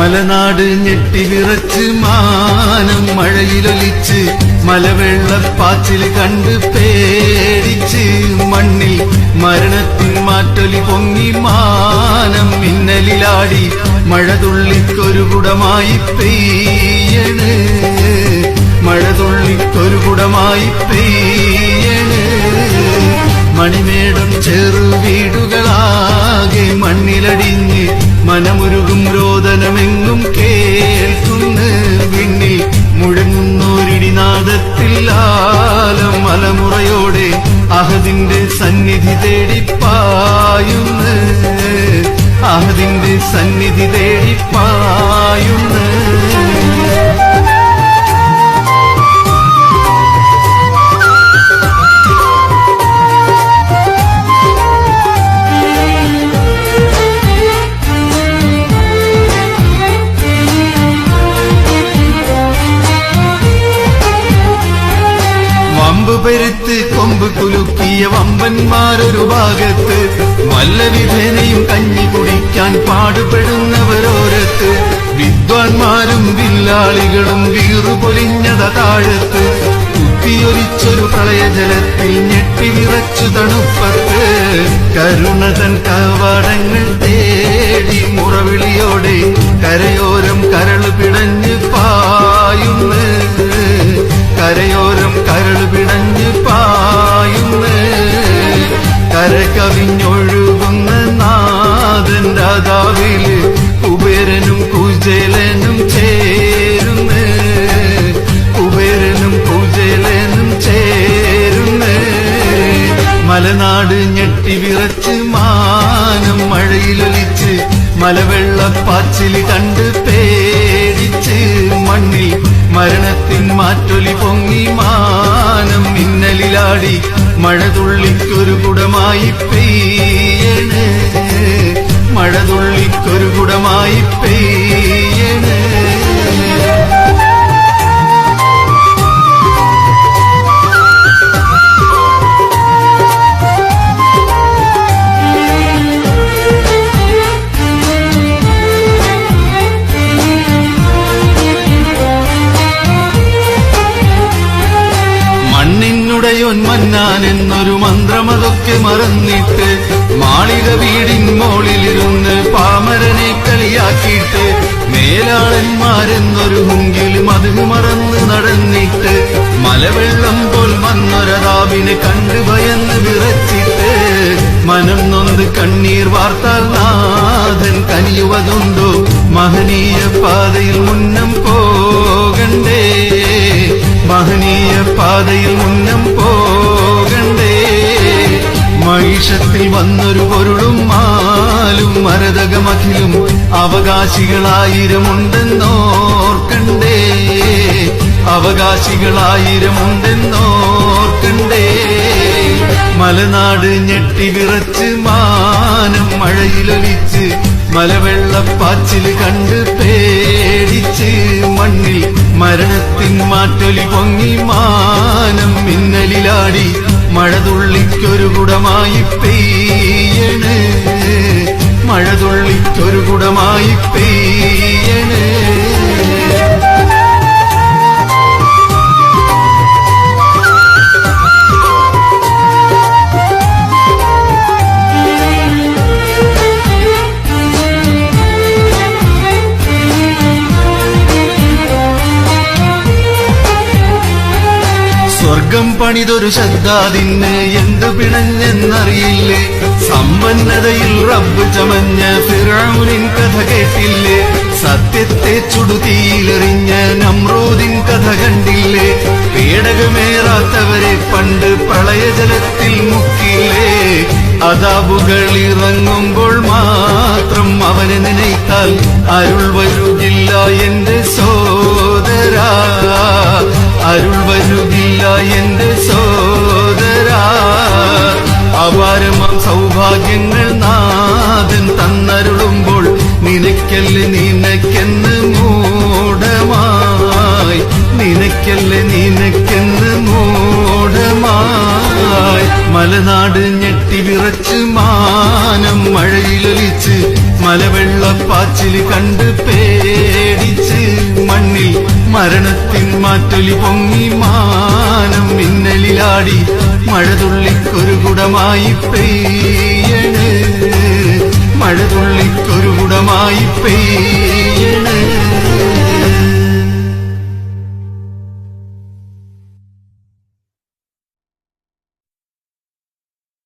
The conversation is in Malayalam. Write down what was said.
മലനാട് ഞെട്ടിവിറച്ച് മാനം മഴയിലൊലിച്ച് മലവെള്ളപ്പാച്ചിൽ കണ്ട് പേടിച്ച് മണ്ണിൽ മരണത്തിൻ മാറ്റൊലി പൊങ്ങി മാനം മിന്നലിലാടി മഴതുള്ളിക്കൊരു കുടമായി പെയ്യണ് മഴതുള്ളിക്കൊരു കുടമായി പെയ്യണ് മണിമേടം ചെറുവീടുകളാകെ മണ്ണിലടിഞ്ഞ് മനമുരുകും രോദനമെങ്ങും കേൾക്കുന്നു വിണ്ണിൽ മുഴങ്ങുന്നോരിടിനാദത്തിൽ ആലം മലമുറയോടെ അഹദിന്റെ സന്നിധി തേടിപ്പായുന്നു അഹദിന്റെ സന്നിധി തേടിപ്പായുന്നു പെരുത്ത് കൊമ്പ് കുലുക്കിയ വമ്പന്മാരൊരു ഭാഗത്ത് വല്ലവിധേനയും കഞ്ഞി കുടിക്കാൻ പാടുപെടുന്നവരോരത്ത് വിദ്വാൻമാരും വില്ലാളികളും വീറുപൊലിഞ്ഞത താഴത്ത് കുത്തിയൊലിച്ചൊരു പ്രളയജലത്തിൽ ഞെട്ടിവിറച്ചു തണുപ്പത്ത് കരുണതൻ കവാടങ്ങൾ തേടി മുറവിളിയോടെ കരയോരം കരള് പിടഞ്ഞ് പായുന്നു കരയോരം കരള് പിടഞ്ഞ് പായുന്നു കര കവിഞ്ഞൊഴുകുന്ന നാഥൻ രാധാവില് കുബേരനും കുചേലനും ചേരുന്നു കുബേരനും കുചേലനും ചേരുന്നു മലനാട് ഞെട്ടിവിറച്ച് മാനം മഴയിലൊലിച്ച് മലവെള്ളപ്പാച്ചില് കണ്ട് പേടിച്ച് മണ്ണിൽ മരണത്തിൻ മാറ്റൊലി പൊങ്ങി മാനം മിന്നലിലാടി മഴതുള്ളിക്കൊരു കുടമായി പെയ്യണ് മഴതുള്ളിക്കൊരു കുടമായി പെയ്യണ് മന്നാൻ എന്നൊരു മന്ത്രമതൊക്കെ മറന്നിട്ട് മാളിക വീടിൻ മോളിലിരുന്ന് പാമരനെ കളിയാക്കിയിട്ട് മേലാളന്മാരെന്നൊരു ഹുങ്കിലും അത് മറന്ന് നടന്നിട്ട് മലവെള്ളം പോൽ വന്നൊരതാവിനെ കണ്ട് ഭയന്ന് വിറച്ചിട്ട് മനം നൊന്ത് കണ്ണീർ വാർത്താൽ നാഥൻ കനിയുവതുണ്ടോ മഹനീയ പാതയിൽ മുന്നം പോകണ്ടേ മഹനീയ പാതയിൽ മുന്നം പോകണ്ടേ മഹിഷത്തിൽ വന്നൊരു പൊരുളും മാലും മരതകമഖിലും അവകാശികളായിരമുണ്ടെന്നോർക്കണ്ടേ അവകാശികളായിരമുണ്ടെന്നോർക്കണ്ടേ മലനാട് ഞെട്ടിവിറച്ച് മാനം മഴയിലൊലിച്ച് മലവെള്ളപ്പാച്ചില് കണ്ട് പേടിച്ച് മണ്ണിൽ മരണത്തിൻ മാറ്റൊലി പൊങ്ങി മാനം മിന്നലിലാടി മഴതുള്ളിക്കൊരു കുടമായി പെയ്യണ് മഴതുള്ളിക്കൊരു കുടമായി പെയ്യണ് സ്വർഗം പണിതൊരു ശബ്ദാതിന് എന്തു പിണഞ്ഞെന്നറിയില്ലേ സമ്പന്നതയിൽ റബ്ബ് ചമഞ്ഞ ഫിറഔനിൻ കഥ കേട്ടില്ലേ സത്യത്തെ ചുടുതീയിലെറിഞ്ഞ നമ്രൂദിൻ കഥ കണ്ടില്ലേ പേടകമേറാത്തവരെ പണ്ട് പ്രളയജലത്തിൽ മുക്കില്ലേ അദാബുകൾ ഇറങ്ങുമ്പോൾ മാത്രം അവനെ നനയ്ത്താൽ അരുൾ വരുകില്ല എന്റെ സോദരാ അരുൾ വരുകില്ല എന്റെ സോദരാ അപാരമാം സൗഭാഗ്യങ്ങൾ നാഥൻ തന്നരുളുമ്പോൾ നിനക്കല്ലേ നിനക്കെന്ന് മൂഢമായി നിനക്കല്ലേ നിനക്കെന്ന് മൂഢമായി മലനാട് ഞെട്ടി വിറച്ച് മാനം മഴയിലൊലിച്ച് മലവെള്ളപ്പാച്ചില് കണ്ട് പേടിച്ച് മണ്ണിൽ മരണത്തിൻ മാറ്റൊലി പൊങ്ങി മാനം മിന്നലിലാടി മഴതുള്ളിക്കൊരു കുടമായി പെയ്യണ് മഴതുള്ളിക്കൊരു കുടമായി പെയ്യണ്